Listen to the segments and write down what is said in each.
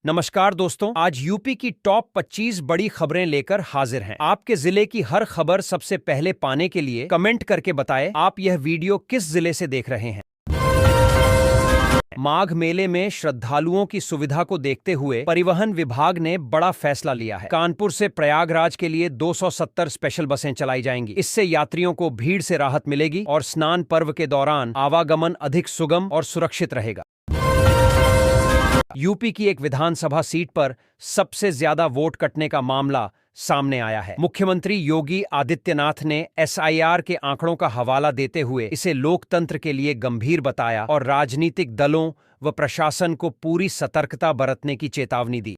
नमस्कार दोस्तों, आज यूपी की टॉप 25 बड़ी खबरें लेकर हाजिर हैं। आपके जिले की हर खबर सबसे पहले पाने के लिए कमेंट करके बताएं आप यह वीडियो किस जिले से देख रहे हैं। माघ मेले में श्रद्धालुओं की सुविधा को देखते हुए परिवहन विभाग ने बड़ा फैसला लिया है। कानपुर से प्रयागराज के लिए 270 स्पेशल बसें चलाई जाएंगी। इससे यात्रियों को भीड़ से राहत मिलेगी और स्नान पर्व के दौरान आवागमन अधिक सुगम और सुरक्षित रहेगा। यूपी की एक विधानसभा सीट पर सबसे ज्यादा वोट कटने का मामला सामने आया है। मुख्यमंत्री योगी आदित्यनाथ ने एसआईआर के आंकड़ों का हवाला देते हुए इसे लोकतंत्र के लिए गंभीर बताया और राजनीतिक दलों व प्रशासन को पूरी सतर्कता बरतने की चेतावनी दी।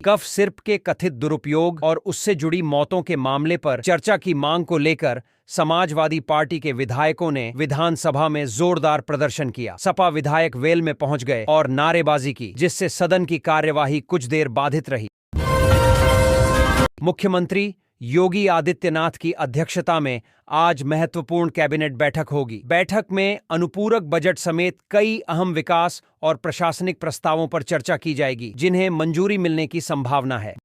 कफ सिरप के कथित दुरुपयोग और उससे जुड़ी मौतों के मामले पर चर्चा की मांग को लेकर समाजवादी पार्टी के विधायकों ने विधानसभा में जोरदार प्रदर्शन किया। सपा विधायक वेल में पहुंच गए और नारेबाजी की, जिससे सदन की कार्यवाही कुछ देर बाधित रही। मुख्यमंत्री योगी आदित्यनाथ की अध्यक्षता में आज महत्वपूर्ण कैबिनेट बैठक होगी। बैठक में अनुपूरक बजट समेत कई अहम विकास और प्रशासनिक प्रस्तावों पर चर्चा की जाएगी, जिन्हें मंजूरी मिलने की संभावना है।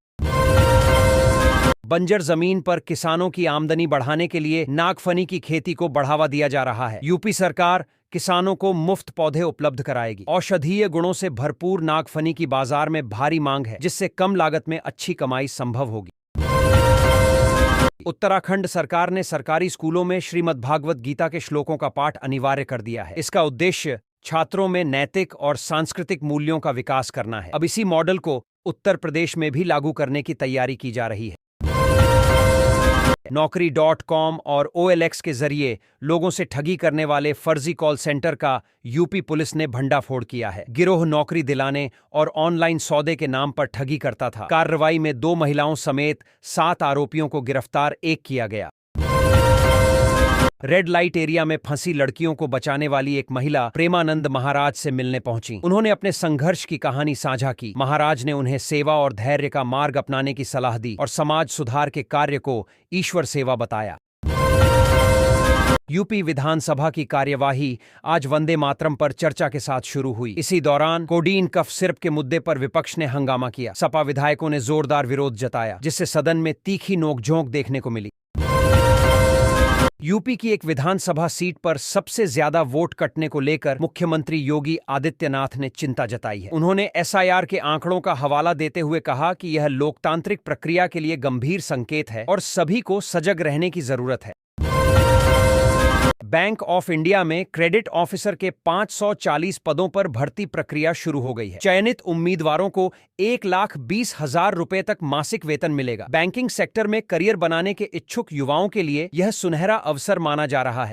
बंजर जमीन पर किसानों की आमदनी बढ़ाने के लिए नागफनी की खेती को बढ़ावा दिया जा रहा है। यूपी सरकार किसानों को मुफ्त पौधे उपलब्ध कराएगी। औषधीय गुणों से भरपूर नागफनी की बाजार में भारी मांग है, जिससे कम लागत में अच्छी कमाई संभव होगी। उत्तराखंड सरकार ने सरकारी स्कूलों में श्रीमद् भागवत गीता के श्लोकों का पाठ अनिवार्य कर दिया है। इसका उद्देश्य छात्रों में नैतिक और सांस्कृतिक मूल्यों का विकास करना है। अब इसी मॉडल को उत्तर प्रदेश में भी लागू करने की तैयारी की जा रही है। Naukri.com और OLX के जरिए लोगों से ठगी करने वाले फर्जी कॉल सेंटर का यूपी पुलिस ने भंडाफोड़ किया है। गिरोह नौकरी दिलाने और ऑनलाइन सौदे के नाम पर ठगी करता था। कार्रवाई में 2 महिलाओं समेत 7 आरोपियों को गिरफ्तार किया गया। रेड लाइट एरिया में फंसी लड़कियों को बचाने वाली एक महिला प्रेमानंद महाराज से मिलने पहुंची। उन्होंने अपने संघर्ष की कहानी साझा की। महाराज ने उन्हें सेवा और धैर्य का मार्ग अपनाने की सलाह दी और समाज सुधार के कार्य को ईश्वर सेवा बताया। यूपी विधानसभा की कार्यवाही आज वंदे मातरम पर चर्चा के साथ शुरू हुई। इसी दौरान कोडीन कफ सिरप के मुद्दे पर विपक्ष ने हंगामा किया। सपा विधायकों ने जोरदार विरोध जताया, जिससे सदन में तीखी नोकझोंक देखने को मिली। यूपी की एक विधानसभा सीट पर सबसे ज्यादा वोट कटने को लेकर मुख्यमंत्री योगी आदित्यनाथ ने चिंता जताई है। उन्होंने एसआईआर के आंकड़ों का हवाला देते हुए कहा कि यह लोकतांत्रिक प्रक्रिया के लिए गंभीर संकेत है और सभी को सजग रहने की जरूरत है। बैंक ऑफ इंडिया में क्रेडिट ऑफिसर के 540 पदों पर भर्ती प्रक्रिया शुरू हो गई है। चयनित उम्मीदवारों को 1,20,000 रुपए तक मासिक वेतन मिलेगा। बैंकिंग सेक्टर में करियर बनाने के इच्छुक युवाओं के लिए यह सुनहरा अवसर माना जा रहा है।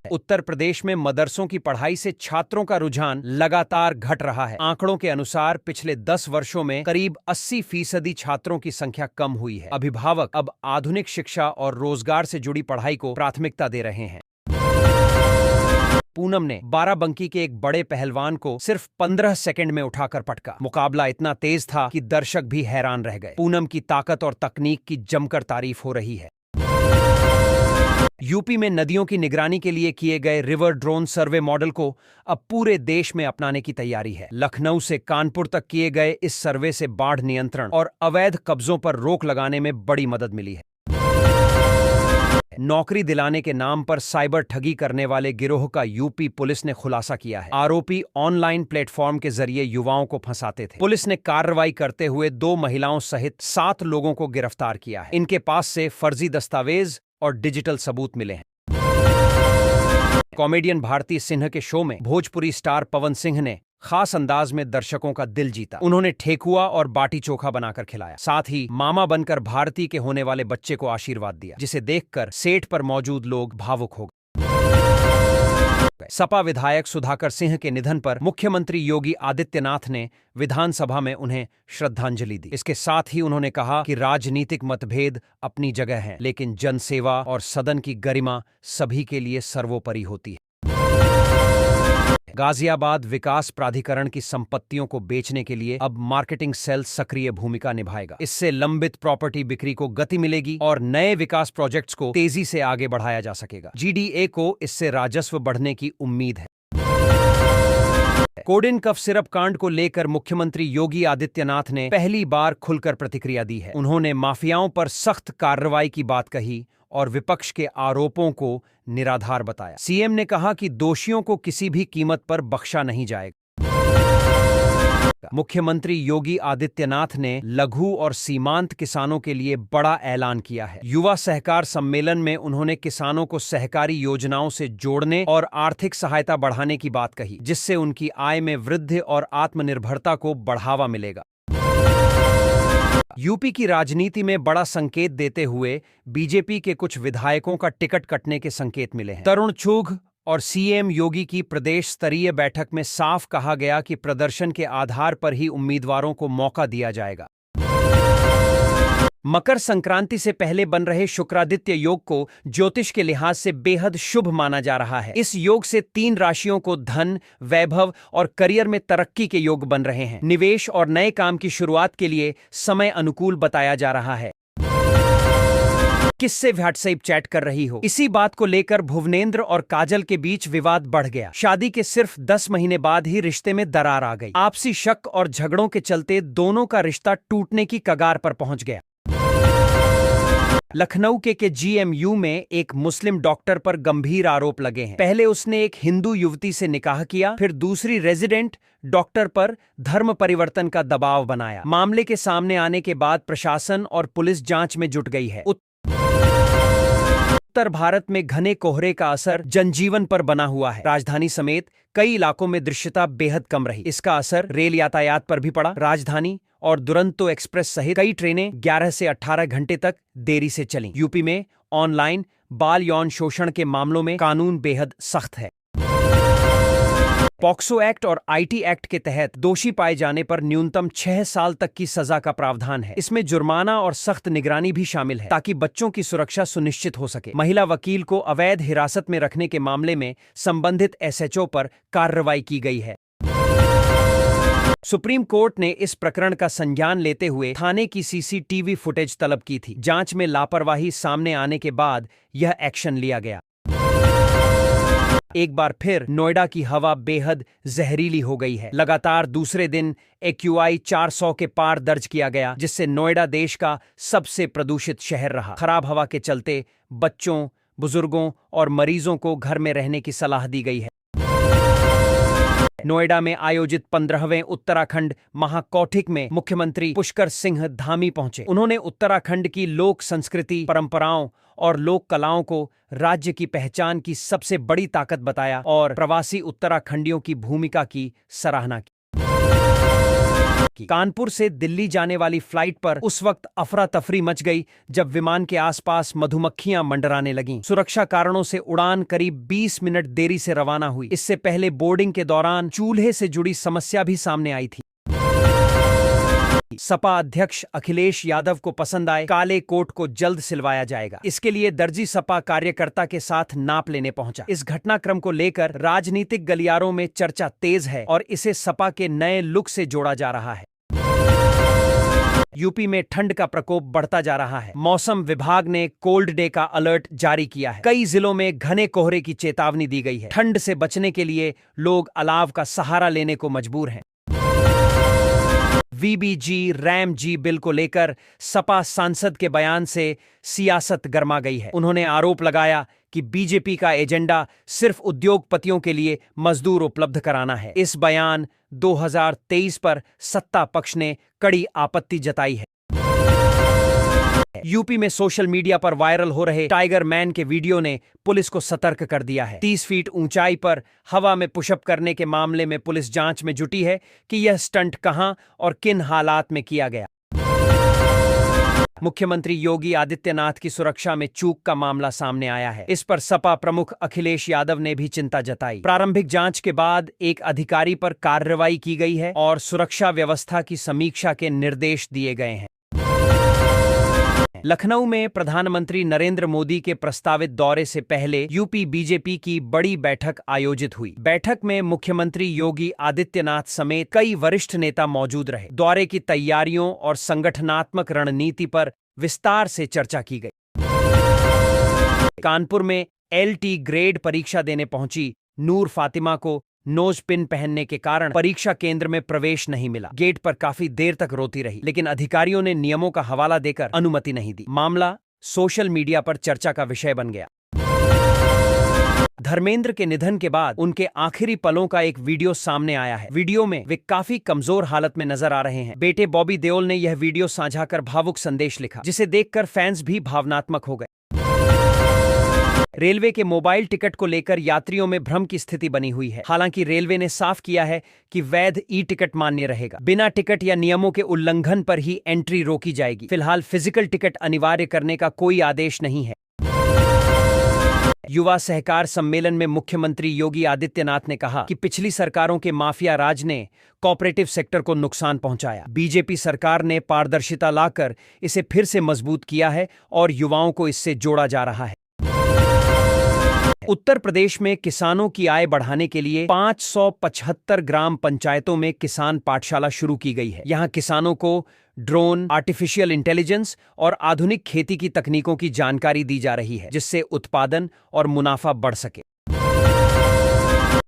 उत्तर प्रदेश में मदरसों की पढ़ाई से छात्रों का रुझान लगातार घट रहा है। आंकड़ों के अनुसार पिछले 10 वर्षों में करीब 80% छात्रों की संख्या कम हुई है। अभिभावक अब आधुनिक शिक्षा और रोजगार से जुड़ी पढ़ाई को प्राथमिकता दे रहे हैं। पूनम ने बाराबंकी के एक बड़े पहलवान को सिर्फ 15 सेकंड में उठाकर पटका। मुकाबला इतना तेज था कि दर्शक भी हैरान रह गए। पूनम की ताकत और तकनीक की जमकर तारीफ हो रही है। यूपी में नदियों की निगरानी के लिए किए गए रिवर ड्रोन सर्वे मॉडल को अब पूरे देश में अपनाने की तैयारी है। लखनऊ से कानपुर तक किए गए इस सर्वे से बाढ़ नियंत्रण और अवैध कब्जों पर रोक लगाने में बड़ी मदद मिली है। नौकरी दिलाने के नाम पर साइबर ठगी करने वाले गिरोह का यूपी पुलिस ने खुलासा किया है। आरोपी ऑनलाइन प्लेटफॉर्म के जरिए युवाओं को फंसाते थे। पुलिस ने कार्रवाई करते हुए 2 महिलाओं सहित 7 लोगों को गिरफ्तार किया है। इनके पास से फर्जी दस्तावेज और डिजिटल सबूत मिले हैं। कॉमेडियन भारती सिंह के शो में भोजपुरी स्टार पवन सिंह ने खास अंदाज में दर्शकों का दिल जीता। उन्होंने ठेकुआ और बाटी चोखा बनाकर खिलाया। साथ ही मामा बनकर भारती के होने वाले बच्चे को आशीर्वाद दिया, जिसे देखकर सेट पर मौजूद लोग भावुक हो गए। सपा विधायक सुधाकर सिंह के निधन पर मुख्यमंत्री योगी आदित्यनाथ ने विधानसभा में उन्हें श्रद्धांजलि दी। इसके साथ ही उन्होंने कहा कि राजनीतिक मतभेद अपनी जगह हैं, लेकिन जनसेवा और सदन की गरिमा सभी के लिए सर्वोपरि होती है। गाजियाबाद विकास प्राधिकरण की संपत्तियों को बेचने के लिए अब मार्केटिंग सेल सक्रिय भूमिका निभाएगा। इससे लंबित प्रॉपर्टी बिक्री को गति मिलेगी और नए विकास प्रोजेक्ट्स को तेजी से आगे बढ़ाया जा सकेगा। जीडीए को इससे राजस्व बढ़ने की उम्मीद है। है। कोडेन कफ सिरप कांड को लेकर मुख्यमंत्री योगी आदित्यनाथ ने पहली बार खुलकर प्रतिक्रिया दी है। उन्होंने माफियाओं पर सख्त कार्रवाई की बात कही और विपक्ष के आरोपों को निराधार बताया। सीएम ने कहा कि दोषियों को किसी भी कीमत पर बख्शा नहीं जाएगा। मुख्यमंत्री योगी आदित्यनाथ ने लघु और सीमांत किसानों के लिए बड़ा ऐलान किया है। युवा सहकार सम्मेलन में उन्होंने किसानों को सहकारी योजनाओं से जोड़ने और आर्थिक सहायता बढ़ाने की बात कही, जिससे उनकी आय में वृद्धि और आत्मनिर्भरता को बढ़ावा मिलेगा। यूपी की राजनीति में बड़ा संकेत देते हुए बीजेपी के कुछ विधायकों का टिकट कटने के संकेत मिले हैं। तरुण चुघ और सीएम योगी की प्रदेश स्तरीय बैठक में साफ कहा गया कि प्रदर्शन के आधार पर ही उम्मीदवारों को मौका दिया जाएगा। मकर संक्रांति से पहले बन रहे शुक्रादित्य योग को ज्योतिष के लिहाज से बेहद शुभ माना जा रहा है। इस योग से 3 राशियों को धन, वैभव और करियर में तरक्की के योग बन रहे हैं। निवेश और नए काम की शुरुआत के लिए समय अनुकूल बताया जा रहा है। किससे व्हाट्सएप चैट कर रही हो? इसी बात को लेकर भुवनेंद्र और काजल के बीच विवाद बढ़ गया। शादी के सिर्फ 10 महीने बाद ही रिश्ते में दरार आ गई। आपसी शक और झगड़ों के चलते दोनों का रिश्ता टूटने की कगार पर पहुंच गया। लखनऊ के जीएमयू में एक मुस्लिम डॉक्टर पर गंभीर आरोप लगे हैं। पहले उसने एक हिंदू युवती से निकाह किया, फिर दूसरी रेजिडेंट डॉक्टर पर धर्म परिवर्तन का दबाव बनाया। मामले के सामने आने के बाद प्रशासन और पुलिस जांच में जुट गई है। उत्तर भारत में घने कोहरे का असर जनजीवन पर बना हुआ है। राजधानी समेत कई इलाकों में दृश्यता बेहद कम रही। इसका असर रेल यातायात पर भी पड़ा। राजधानी और दुरंतो एक्सप्रेस सहित कई ट्रेनें 11 से 18 घंटे तक देरी से चलीं। यूपी में ऑनलाइन बाल यौन शोषण के मामलों में कानून बेहद सख्त है। पॉक्सो एक्ट और आईटी एक्ट के तहत दोषी पाए जाने पर न्यूनतम 6 साल तक की सजा का प्रावधान है। इसमें जुर्माना और सख्त निगरानी भी शामिल है, ताकि बच्चों की सुरक्षा सुनिश्चित हो सके। महिला वकील को अवैध हिरासत में रखने के मामले में संबंधित एसएचओ पर कार्रवाई की गई है। सुप्रीम कोर्ट ने इस प्रकरण का संज्ञान लेते हुए थाने की सीसीटीवी फुटेज तलब की थी। जांच में लापरवाही सामने आने के बाद यह एक्शन लिया गया। एक बार फिर नोएडा की हवा बेहद जहरीली हो गई है। लगातार दूसरे दिन AQI 400 के पार दर्ज किया गया, जिससे नोएडा देश का सबसे प्रदूषित शहर रहा। खराब हवा के चलते बच्चों, बुजुर्गों और मरीजों को घर में रहने की सलाह दी गई है। नोएडा में आयोजित 15वें उत्तराखंड महाकौठिक में मुख्यमंत्री पुष्कर सिंह धामी पहुंचे। उन्होंने उत्तराखंड की लोक संस्कृति, परंपराओं और लोक कलाओं को राज्य की पहचान की सबसे बड़ी ताकत बताया और प्रवासी उत्तराखंडियों की भूमिका की सराहना की। कानपुर से दिल्ली जाने वाली फ्लाइट पर उस वक्त अफरा तफरी मच गई जब विमान के आसपास मधुमक्खियां मंडराने लगीं। सुरक्षा कारणों से उड़ान करीब 20 मिनट देरी से रवाना हुई। इससे पहले बोर्डिंग के दौरान चूल्हे से जुड़ी समस्या भी सामने आई थी। सपा अध्यक्ष अखिलेश यादव को पसंद आए काले कोट को जल्द सिलवाया जाएगा। इसके लिए दर्जी सपा कार्यकर्ता के साथ नाप लेने पहुंचा। इस घटनाक्रम को लेकर राजनीतिक गलियारों में चर्चा तेज है और इसे सपा के नए लुक से जोड़ा जा रहा है। यूपी में ठंड का प्रकोप बढ़ता जा रहा है। मौसम विभाग ने कोल्ड डे का अलर्ट जारी किया है। कई जिलों में घने कोहरे की चेतावनी दी गई है। ठंड से बचने के लिए लोग अलाव का सहारा लेने को मजबूर हैं। वीबीजी रैम जी बिल को लेकर सपा सांसद के बयान से सियासत गर्मा गई है। उन्होंने आरोप लगाया कि बीजेपी का एजेंडा सिर्फ उद्योगपतियों के लिए मजदूर उपलब्ध कराना है। इस बयान 2023 पर सत्ता पक्ष ने कड़ी आपत्ति जताई है। यूपी में सोशल मीडिया पर वायरल हो रहे टाइगर मैन के वीडियो ने पुलिस को सतर्क कर दिया है। 30 फीट ऊंचाई पर हवा में पुशअप करने के मामले में पुलिस जांच में जुटी है कि यह स्टंट कहां और किन हालात में किया गया। मुख्यमंत्री योगी आदित्यनाथ की सुरक्षा में चूक का मामला सामने आया है। इस पर सपा प्रमुख अखिलेश यादव ने भी चिंता जताई। प्रारंभिक जांच के बाद एक अधिकारी पर कार्रवाई की गई है और सुरक्षा व्यवस्था की समीक्षा के निर्देश दिए गए हैं। लखनऊ में प्रधानमंत्री नरेंद्र मोदी के प्रस्तावित दौरे से पहले यूपी बीजेपी की बड़ी बैठक आयोजित हुई। बैठक में मुख्यमंत्री योगी आदित्यनाथ समेत कई वरिष्ठ नेता मौजूद रहे। दौरे की तैयारियों और संगठनात्मक रणनीति पर विस्तार से चर्चा की गई। कानपुर में LT ग्रेड परीक्षा देने पहुंची नूर फातिमा को नोज पिन पहनने के कारण परीक्षा केंद्र में प्रवेश नहीं मिला। गेट पर काफी देर तक रोती रही, लेकिन अधिकारियों ने नियमों का हवाला देकर अनुमति नहीं दी। मामला सोशल मीडिया पर चर्चा का विषय बन गया। धर्मेंद्र के निधन के बाद उनके आखिरी पलों का एक वीडियो सामने आया है। वीडियो में वे काफी कमजोर हालत में नजर आ रहे हैं। बेटे बॉबी देओल ने यह वीडियो साझा कर भावुक संदेश लिखा, जिसे देखकर फैंस भी भावनात्मक हो गए। रेलवे के मोबाइल टिकट को लेकर यात्रियों में भ्रम की स्थिति बनी हुई है। हालांकि रेलवे ने साफ किया है कि वैध ई टिकट मान्य रहेगा। बिना टिकट या नियमों के उल्लंघन पर ही एंट्री रोकी जाएगी। फिलहाल फिजिकल टिकट अनिवार्य करने का कोई आदेश नहीं है। युवा सहकार सम्मेलन में मुख्यमंत्री योगी आदित्यनाथ ने कहा कि पिछली सरकारों के माफिया राज ने कोऑपरेटिव सेक्टर को नुकसान पहुंचाया। बीजेपी सरकार ने पारदर्शिता लाकर इसे फिर से मजबूत किया है और युवाओं को इससे जोड़ा जा रहा है। उत्तर प्रदेश में किसानों की आय बढ़ाने के लिए 575 ग्राम पंचायतों में किसान पाठशाला शुरू की गई है। यहां किसानों को ड्रोन, आर्टिफिशियल इंटेलिजेंस और आधुनिक खेती की तकनीकों की जानकारी दी जा रही है, जिससे उत्पादन और मुनाफा बढ़ सके।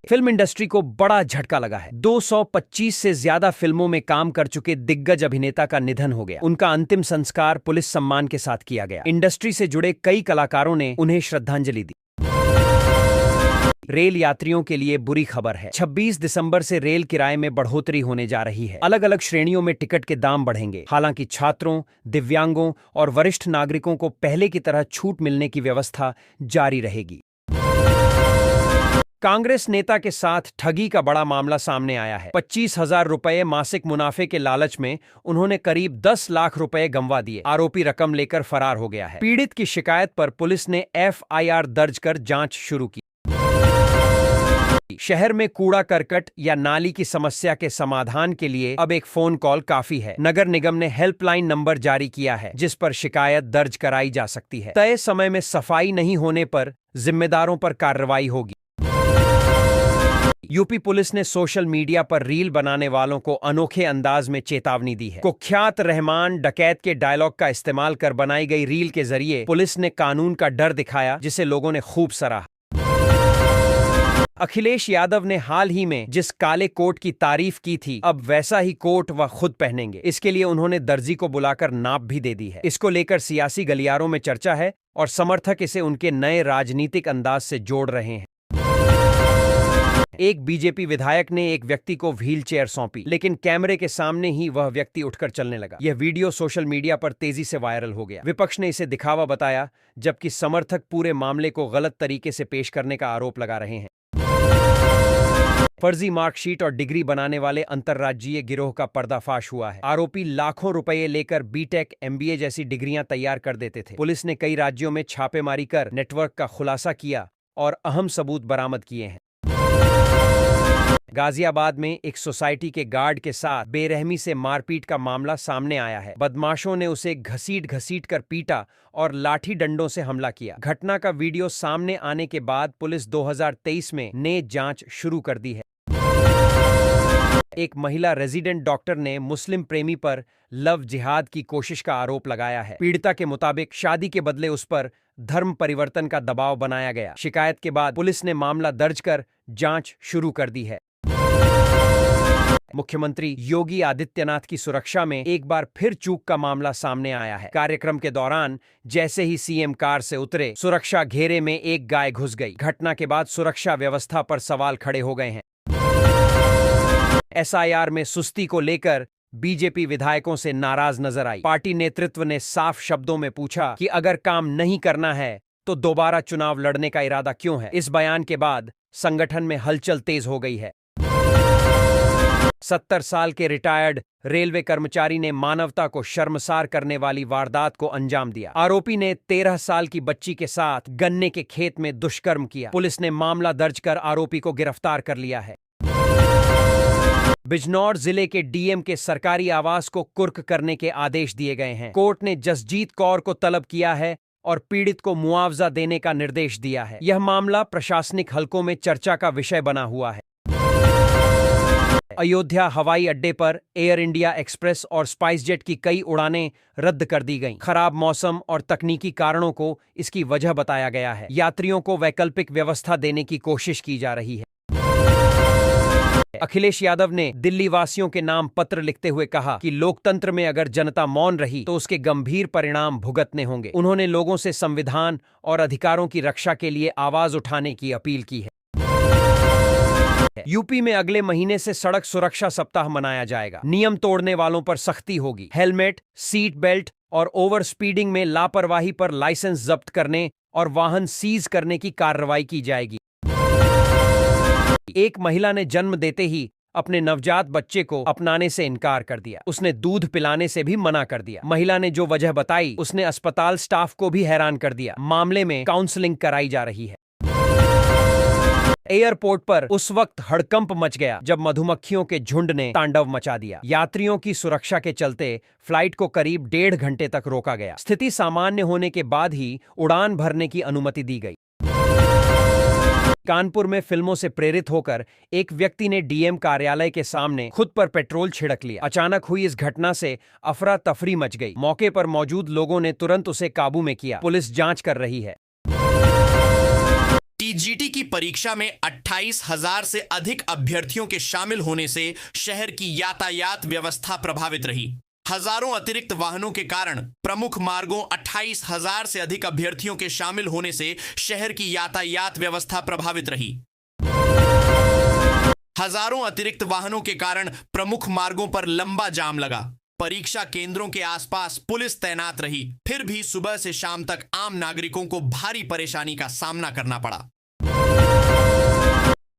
फिल्म इंडस्ट्री को बड़ा झटका लगा है। 225 से ज्यादा फिल्मों में काम कर चुके दिग्गज अभिनेता का निधन हो गया। उनका अंतिम संस्कार पुलिस सम्मान के साथ किया गया। इंडस्ट्री से जुड़े कई कलाकारों ने उन्हें श्रद्धांजलि दी। रेल यात्रियों के लिए बुरी खबर है। 26 दिसंबर से रेल किराए में बढ़ोतरी होने जा रही है। अलग अलग श्रेणियों में टिकट के दाम बढ़ेंगे। हालांकि छात्रों, दिव्यांगों और वरिष्ठ नागरिकों को पहले की तरह छूट मिलने की व्यवस्था जारी रहेगी। कांग्रेस नेता के साथ ठगी का बड़ा मामला सामने आया है। 25,000 रुपए मासिक मुनाफे के लालच में उन्होंने करीब 10 लाख रुपए गंवा दिए। आरोपी रकम लेकर फरार हो गया है। पीड़ित की शिकायत पर पुलिस ने FIR दर्ज कर जांच शुरू की। शहर में कूड़ा करकट या नाली की समस्या के समाधान के लिए अब एक फोन कॉल काफी है। नगर निगम ने हेल्पलाइन नंबर जारी किया है, जिस पर शिकायत दर्ज कराई जा सकती है। तय समय में सफाई नहीं होने पर जिम्मेदारों पर कार्रवाई होगी। यूपी पुलिस ने सोशल मीडिया पर रील बनाने वालों को अनोखे अंदाज में चेतावनी दी है। कुख्यात रहमान डकैत के डायलॉग का इस्तेमाल कर बनाई गई रील के जरिए पुलिस ने कानून का डर दिखाया, जिसे लोगों ने खूब सराहा। अखिलेश यादव ने हाल ही में जिस काले कोट की तारीफ की थी, अब वैसा ही कोट वह खुद पहनेंगे। इसके लिए उन्होंने दर्जी को बुलाकर नाप भी दे दी है। इसको लेकर सियासी गलियारों में चर्चा है और समर्थक इसे उनके नए राजनीतिक अंदाज से जोड़ रहे हैं। एक बीजेपी विधायक ने एक व्यक्ति को व्हील चेयर सौंपी, लेकिन कैमरे के सामने ही वह व्यक्ति उठकर चलने लगा। यह वीडियो सोशल मीडिया पर तेजी से वायरल हो गया। विपक्ष ने इसे दिखावा बताया, जबकि समर्थक पूरे मामले को गलत तरीके से पेश करने का आरोप लगा रहे हैं। फर्जी मार्कशीट और डिग्री बनाने वाले अंतर्राज्यीय गिरोह का पर्दाफाश हुआ है। आरोपी लाखों रुपए लेकर बीटेक, MBA जैसी डिग्रियां तैयार कर देते थे। पुलिस ने कई राज्यों में छापेमारी कर नेटवर्क का खुलासा किया और अहम सबूत बरामद किए हैं। गाजियाबाद में एक सोसाइटी के गार्ड के साथ बेरहमी से मारपीट का मामला सामने आया है। बदमाशों ने उसे घसीट कर पीटा और लाठी डंडों से हमला किया। घटना का वीडियो सामने आने के बाद पुलिस 2023 में ने जांच शुरू कर दी है। एक महिला रेजिडेंट डॉक्टर ने मुस्लिम प्रेमी पर लव जिहाद की कोशिश का आरोप लगाया है। पीड़िता के मुताबिक शादी के बदले उस पर धर्म परिवर्तन का दबाव बनाया गया। शिकायत के बाद पुलिस ने मामला दर्ज कर जांच शुरू कर दी है। मुख्यमंत्री योगी आदित्यनाथ की सुरक्षा में एक बार फिर चूक का मामला सामने आया है। कार्यक्रम के दौरान जैसे ही CM कार से उतरे, सुरक्षा घेरे में एक गाय घुस गई। घटना के बाद सुरक्षा व्यवस्था पर सवाल खड़े हो गए हैं। SIR में सुस्ती को लेकर बीजेपी विधायकों से नाराज नजर आई। पार्टी नेतृत्व ने साफ शब्दों में पूछा कि अगर काम नहीं करना है तो दोबारा चुनाव लड़ने का इरादा क्यों है। इस बयान के बाद संगठन में हलचल तेज हो गई है। 70 साल के रिटायर्ड रेलवे कर्मचारी ने मानवता को शर्मसार करने वाली वारदात को अंजाम दिया। आरोपी ने 13 साल की बच्ची के साथ गन्ने के खेत में दुष्कर्म किया। पुलिस ने मामला दर्ज कर आरोपी को गिरफ्तार कर लिया है। बिजनौर जिले के DM के सरकारी आवास को कुर्क करने के आदेश दिए गए हैं। कोर्ट ने जसजीत कौर को तलब किया है और पीड़ित को मुआवजा देने का निर्देश दिया है। यह मामला प्रशासनिक हलकों में चर्चा का विषय बना हुआ है। अयोध्या हवाई अड्डे पर एयर इंडिया एक्सप्रेस और स्पाइसजेट की कई उड़ानें रद्द कर दी गईं। खराब मौसम और तकनीकी कारणों को इसकी वजह बताया गया है। यात्रियों को वैकल्पिक व्यवस्था देने की कोशिश की जा रही है। अखिलेश यादव ने दिल्ली वासियों के नाम पत्र लिखते हुए कहा कि लोकतंत्र में अगर जनता मौन रही तो उसके गंभीर परिणाम भुगतने होंगे। उन्होंने लोगों से संविधान और अधिकारों की रक्षा के लिए आवाज उठाने की अपील की है। यूपी में अगले महीने से सड़क सुरक्षा सप्ताह मनाया जाएगा। नियम तोड़ने वालों पर सख्ती होगी। हेलमेट, सीट बेल्ट और ओवर स्पीडिंग में लापरवाही पर लाइसेंस जब्त करने और वाहन सीज करने की कार्रवाई की जाएगी। एक महिला ने जन्म देते ही अपने नवजात बच्चे को अपनाने से इनकार कर दिया। उसने दूध पिलाने से भी मना कर दिया। महिला ने जो वजह बताई, उसने अस्पताल स्टाफ को भी हैरान कर दिया। मामले में काउंसलिंग कराई जा रही है। एयरपोर्ट पर उस वक्त हड़कंप मच गया जब मधुमक्खियों के झुंड ने तांडव मचा दिया। यात्रियों की सुरक्षा के चलते फ्लाइट को करीब 1.5 घंटे तक रोका गया। स्थिति सामान्य होने के बाद ही उड़ान भरने की अनुमति दी गई। कानपुर में फिल्मों से प्रेरित होकर एक व्यक्ति ने डीएम कार्यालय के सामने खुद पर पेट्रोल छिड़क लिया। अचानक हुई इस घटना से अफरा तफरी मच गई। मौके पर मौजूद लोगों ने तुरंत उसे काबू में किया। पुलिस जांच कर रही है। टीजीटी की परीक्षा में 28,000 से अधिक अभ्यर्थियों के शामिल होने से शहर की यातायात व्यवस्था प्रभावित रही। हजारों अतिरिक्त वाहनों के कारण प्रमुख मार्गों 28,000 से अधिक अभ्यर्थियों के शामिल होने से शहर की यातायात व्यवस्था प्रभावित रही। हजारों अतिरिक्त वाहनों के कारण प्रमुख मार्गों पर लंबा जाम लगा। परीक्षा केंद्रों के आसपास पुलिस तैनात रही। फिर भी सुबह से शाम तक आम नागरिकों को भारी परेशानी का सामना करना पड़ा।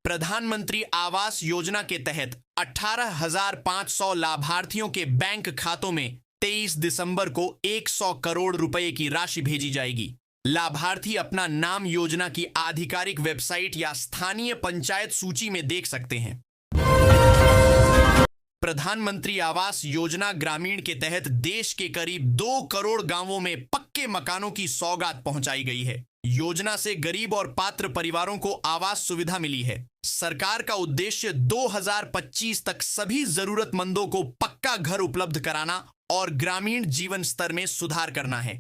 प्रधानमंत्री आवास योजना के तहत 18,500 लाभार्थियों के बैंक खातों में 23 दिसंबर को 100 करोड़ रुपए की राशि भेजी जाएगी। लाभार्थी अपना नाम योजना की आधिकारिक वेबसाइट या स्थानीय पंचायत सूची में देख सकते हैं। प्रधानमंत्री आवास योजना ग्रामीण के तहत देश के करीब 2 करोड़ गांवों में पक्के मकानों की सौगात पहुंचाई गई है। योजना से गरीब और पात्र परिवारों को आवास सुविधा मिली है। सरकार का उद्देश्य 2025 तक सभी जरूरतमंदों को पक्का घर उपलब्ध कराना और ग्रामीण जीवन स्तर में सुधार करना है।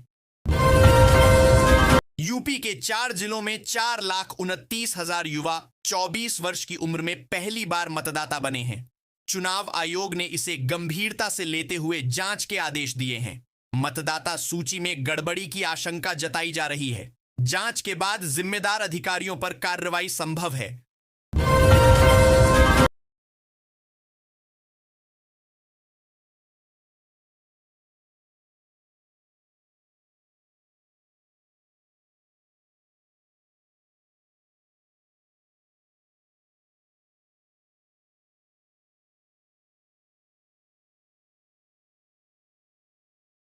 यूपी के 4 जिलों में 4,29,000 युवा 24 वर्ष की उम्र में पहली बार मतदाता बने हैं। चुनाव आयोग ने इसे गंभीरता से लेते हुए जांच के आदेश दिए हैं। मतदाता सूची में गड़बड़ी की आशंका जताई जा रही है। जांच के बाद जिम्मेदार अधिकारियों पर कार्रवाई संभव है।